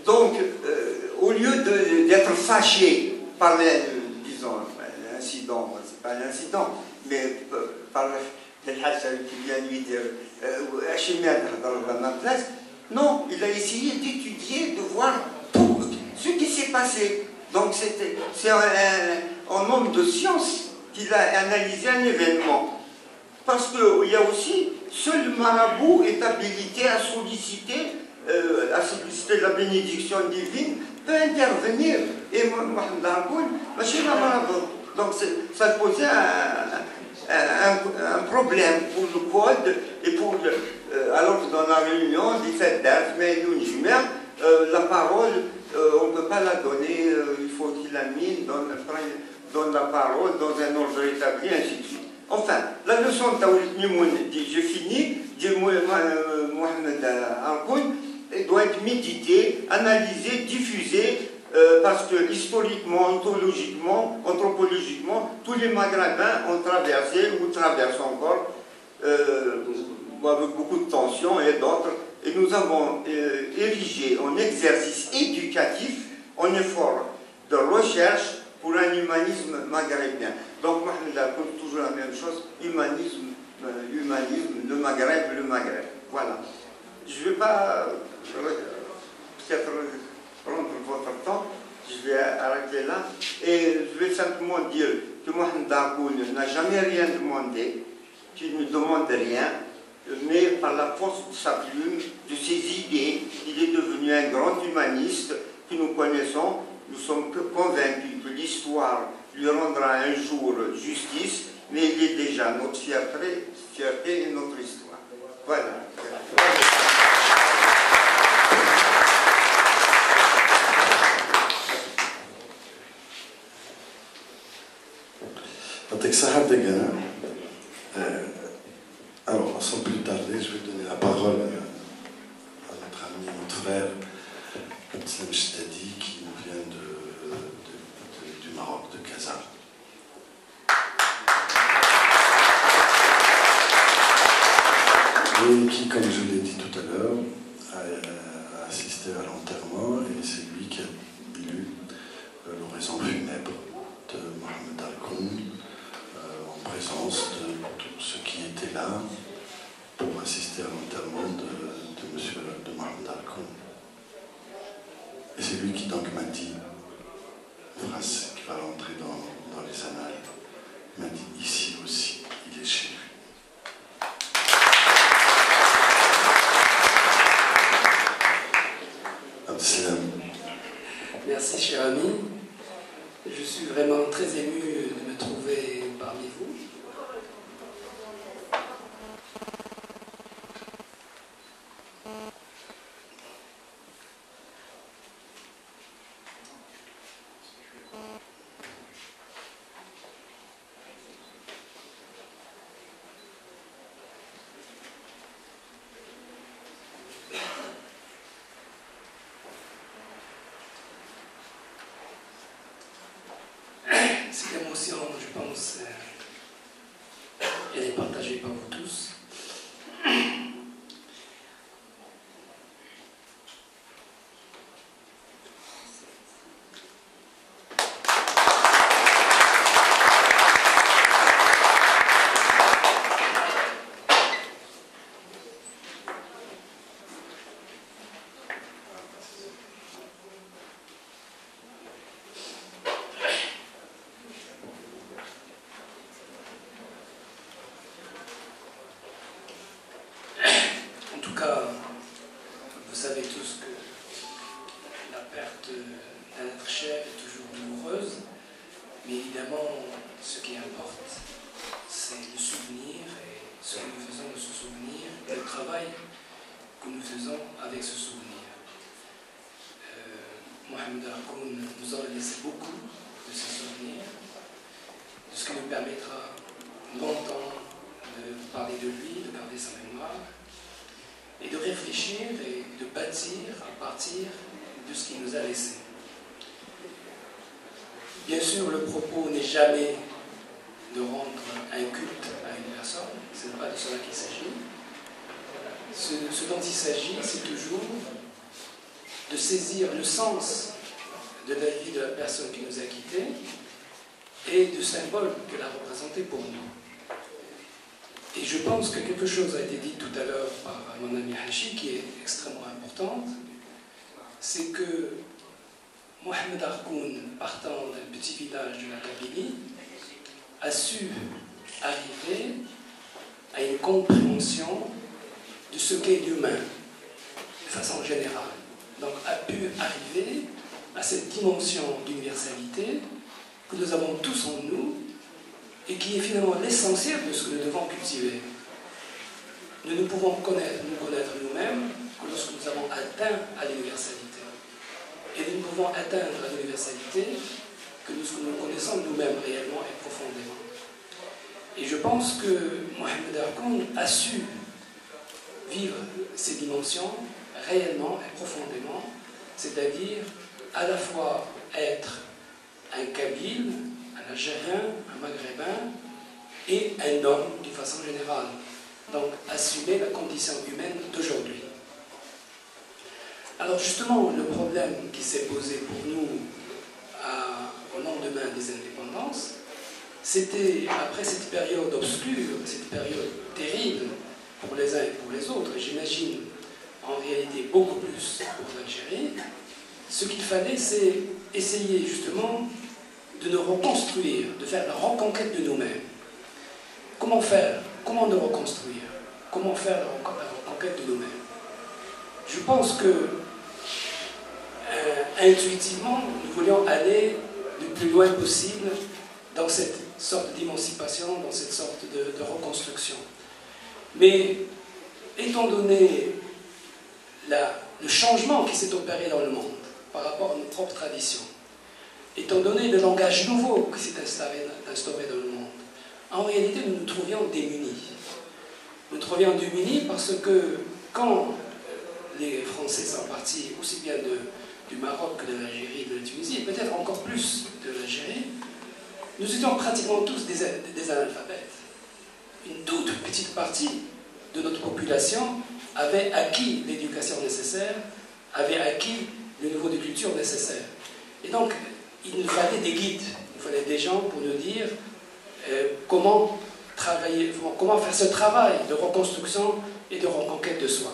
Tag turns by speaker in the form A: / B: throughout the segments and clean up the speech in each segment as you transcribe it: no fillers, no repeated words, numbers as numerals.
A: Donc, au lieu d'être fâché par disons, l'incident, c'est pas l'incident, mais par l'Hachal qui vient lui dire à ma place, non, il a essayé d'étudier, de voir tout ce qui s'est passé. Donc c'est un homme de science qui a analysé un événement. Parce qu'il y a aussi, seul le marabout est habilité à solliciter la bénédiction divine, peut intervenir. Et Mohamed Harkoun, donc ça posait un problème pour le code et pour alors que dans la réunion des fêtes d'art, mais la parole, on ne peut pas la donner, il faut qu'il la mine, donne la parole dans un ordre établi, ainsi de suite. Enfin, la leçon de Taourit Mimoun, j'ai fini, dit Mohamed Harkoun, doit être méditée, analysée, diffusée, parce que historiquement, ontologiquement, anthropologiquement, tous les Maghrébins ont traversé ou traversent encore avec beaucoup de tensions et d'autres. Et nous avons érigé en exercice éducatif, en effort de recherche pour un humanisme maghrébien. Donc, Mohamed Harkoun, toujours la même chose, humanisme, le Maghreb. Voilà. Je ne vais pas peut-être prendre votre temps, je vais arrêter là. Et je vais simplement dire que Mohamed Harkoun n'a jamais rien demandé, qu'il ne demande rien, mais par la force de sa plume, de ses idées, il est devenu un grand humaniste que nous connaissons. Nous sommes convaincus que l'histoire lui rendra un jour justice, mais il est déjà notre fierté et notre histoire. Voilà.
B: Alors, sans plus tarder, je vais donner la parole à notre ami, notre frère, Abdeslam Shtadi, qui nous vient du Maroc, de Casa. Et qui, comme je l'ai dit tout à l'heure, a assisté à l'enterrement, et c'est lui qui a lu l'oraison funèbre de Mohamed Harkoun, en présence de tous ceux qui étaient là pour assister à l'enterrement de Mohamed Harkoun. Et c'est lui qui donc m'a dit une phrase qui va rentrer dans les annales. Il m'a dit, ici aussi, il est chez lui. Abdeslam.
C: Merci, cher ami. Je suis vraiment très ému de me trouver parmi vous. Cette émotion, je pense, elle est partagée par vous tous. Vous savez tous que la perte d'un être cher est toujours douloureuse, mais évidemment, ce qui importe, c'est le souvenir et ce que nous faisons de ce souvenir, et le travail que nous faisons avec ce souvenir. Mohamed Harkoun nous a laissé beaucoup de ses souvenirs, de ce qui nous permettra longtemps de parler de lui, de garder sa mémoire, et de réfléchir et de bâtir à partir de ce qu'il nous a laissé. Bien sûr, le propos n'est jamais de rendre un culte à une personne, ce n'est pas de cela qu'il s'agit. Ce dont il s'agit, c'est toujours de saisir le sens de la vie de la personne qui nous a quittés et du symbole qu'elle a représenté pour nous. Et je pense que quelque chose a été dit tout à l'heure par mon ami Hachi qui est extrêmement importante, c'est que Mohamed Harkoun, partant d'un petit village de la Kabylie, a su arriver à une compréhension de ce qu'est l'humain, de façon générale. Donc a pu arriver à cette dimension d'universalité que nous avons tous en nous et qui est finalement l'essentiel de ce que nous devons cultiver. Nous ne pouvons nous connaître nous-mêmes que lorsque nous avons atteint à l'universalité. Et nous ne pouvons atteindre à l'universalité que lorsque nous connaissons nous-mêmes réellement et profondément. Et je pense que Mohamed Harkoun a su vivre ces dimensions réellement et profondément, c'est-à-dire à la fois être un Kabyle, un Algérien, un Maghrébin et un homme d'une façon générale. Donc assumer la condition humaine d'aujourd'hui. Alors justement, le problème qui s'est posé pour nous au lendemain des indépendances, c'était, après cette période obscure, cette période terrible pour les uns et pour les autres, et j'imagine en réalité beaucoup plus pour l'Algérie, ce qu'il fallait, c'est essayer justement de nous reconstruire, de faire la reconquête de nous-mêmes. Comment faire? Comment nous reconstruire? Comment faire la reconquête de nous-mêmes? Je pense que intuitivement, nous voulions aller le plus loin possible dans cette sorte d'émancipation, dans cette sorte de reconstruction. Mais étant donné le changement qui s'est opéré dans le monde par rapport à nos propres traditions, étant donné le langage nouveau qui s'est instauré dans le monde, en réalité nous nous trouvions démunis. Nous nous trouvions démunis parce que quand les Français sont partis aussi bien du Maroc que de l'Algérie, de la Tunisie, et peut-être encore plus de l'Algérie, nous étions pratiquement tous des analphabètes. Une toute petite partie de notre population avait acquis l'éducation nécessaire, avait acquis le niveau de culture nécessaire. Et donc, il nous fallait des guides, il fallait des gens pour nous dire comment travailler, comment faire ce travail de reconstruction et de reconquête de soi.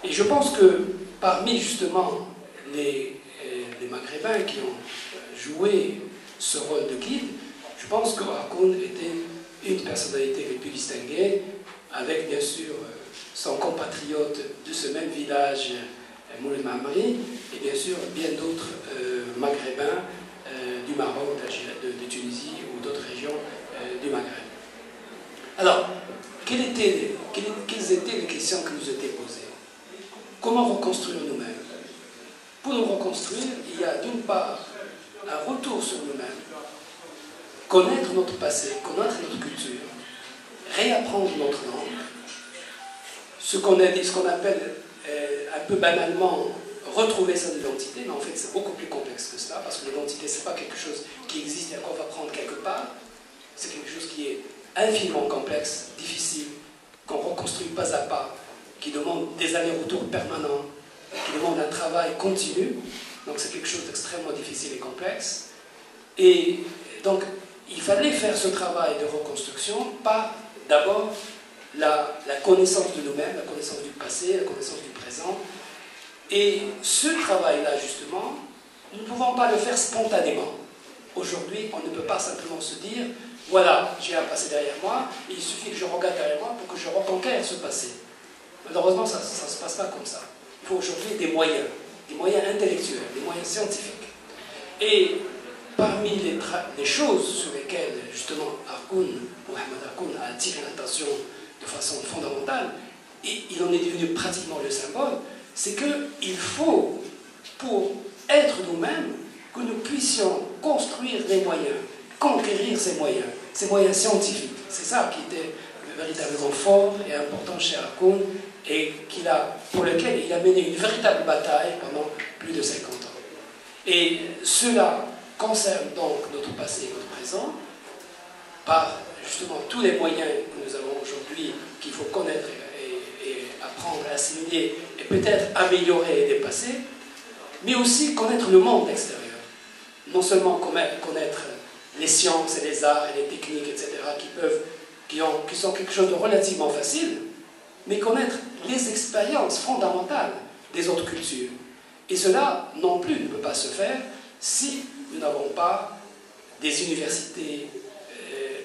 C: Et je pense que parmi justement les Maghrébins qui ont joué ce rôle de guide, je pense que Harkoun était une personnalité les plus distinguées, avec bien sûr son compatriote de ce même village, Moulay Mamri, et bien sûr bien d'autres Maghrébins du Maroc, de Tunisie ou d'autres régions du Maghreb. Alors, quelles étaient les questions qui nous étaient posées? Comment reconstruire nous-mêmes? Pour nous reconstruire, il y a d'une part un retour sur nous-mêmes, connaître notre passé, connaître notre culture, réapprendre notre langue, ce qu'on appelle un peu banalement retrouver son identité, mais en fait c'est beaucoup plus complexe que cela, parce que l'identité c'est pas quelque chose qui existe et qu'on va prendre quelque part, c'est quelque chose qui est infiniment complexe, difficile, qu'on reconstruit pas à pas, qui demande des allers-retours permanents, qui demande un travail continu, donc c'est quelque chose d'extrêmement difficile et complexe. Et donc il fallait faire ce travail de reconstruction par d'abord la connaissance de nous-mêmes, la connaissance du passé, la connaissance du présent. Et ce travail-là, justement, nous ne pouvons pas le faire spontanément. Aujourd'hui, on ne peut pas simplement se dire « Voilà, j'ai un passé derrière moi, et il suffit que je regarde derrière moi pour que je reconquière ce passé. » Malheureusement, ça ne se passe pas comme ça. Il faut aujourd'hui des moyens intellectuels, des moyens scientifiques. Et parmi les choses sur lesquelles, justement, Mohamed Harkoun a attiré l'attention de façon fondamentale, et il en est devenu pratiquement le symbole, c'est qu'il faut, pour être nous-mêmes, que nous puissions construire des moyens, conquérir ces moyens scientifiques. C'est ça qui était véritablement fort et important chez Harkoun, et pour lequel il a mené une véritable bataille pendant plus de 50 ans. Et cela concerne donc notre passé et notre présent, par justement tous les moyens que nous avons aujourd'hui, qu'il faut connaître et apprendre à assimiler, et peut-être améliorer et dépasser. mais aussi connaître le monde extérieur. Non seulement connaître les sciences et les arts et les techniques, etc., qui sont quelque chose de relativement facile, mais connaître les expériences fondamentales des autres cultures. Et cela, non plus, ne peut pas se faire si nous n'avons pas des universités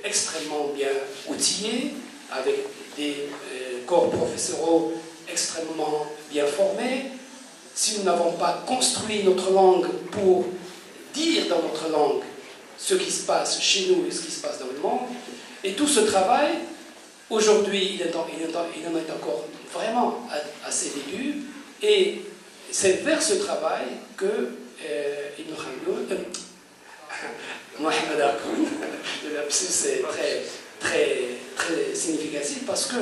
C: extrêmement bien outillées, avec des corps professoraux extrêmement bien formés, si nous n'avons pas construit notre langue pour dire dans notre langue ce qui se passe chez nous et ce qui se passe dans le monde. Et tout ce travail, aujourd'hui, il en est encore vraiment à ses débuts, et c'est vers ce travail que Ibn Khaldun, Mohamed Haroun, le lapsus est très significatif, parce que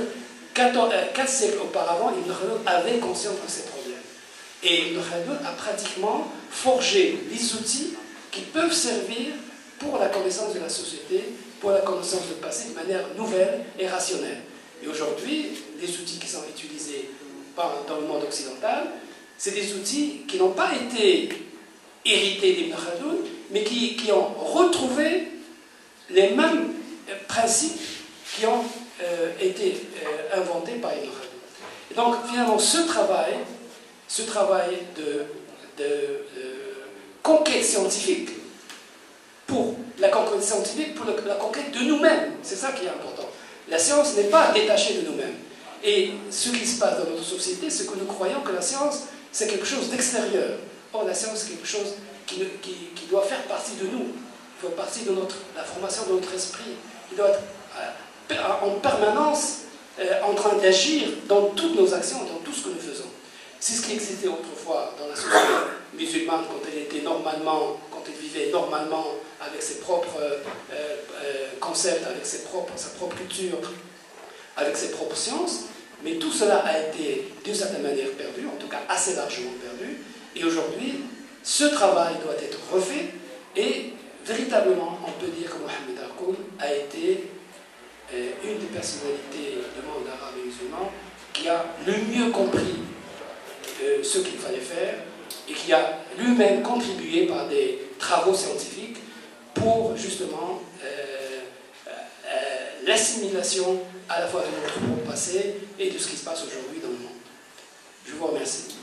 C: 4 siècles auparavant, Ibn Khaldun avait conscience de ces problèmes. Et Ibn Khaldun a pratiquement forgé des outils qui peuvent servir pour la connaissance de la société, pour la connaissance du passé de manière nouvelle et rationnelle. Et aujourd'hui, les outils qui sont utilisés dans le monde occidental, c'est des outils qui n'ont pas été hérités d'Ibn Khaldun, mais qui ont retrouvé les mêmes principes qui ont été inventés par Ibn Khaldun. Et donc, finalement, ce travail de conquête scientifique, pour la conquête scientifique, pour la conquête de nous-mêmes, c'est ça qui est important. La science n'est pas détachée de nous-mêmes. Et ce qui se passe dans notre société, c'est que nous croyons que la science, c'est quelque chose d'extérieur. Or, la science, c'est quelque chose qui doit faire partie de nous, qui doit faire partie de la formation de notre esprit, qui doit être en permanence en train d'agir dans toutes nos actions, dans tout ce que nous faisons. C'est ce qui existait autrefois dans la société musulmane quand elle vivait normalement avec ses propres concepts, avec sa propre culture, avec ses propres sciences, mais tout cela a été d'une certaine manière perdu, en tout cas assez largement perdu, et aujourd'hui, ce travail doit être refait, et véritablement, on peut dire que Mohamed Haroun a été une des personnalités du monde arabe et musulman qui a le mieux compris ce qu'il fallait faire, et qui a lui-même contribué par des travaux scientifiques pour justement l'assimilation à la fois de notre passé et de ce qui se passe aujourd'hui dans le monde. Je vous remercie.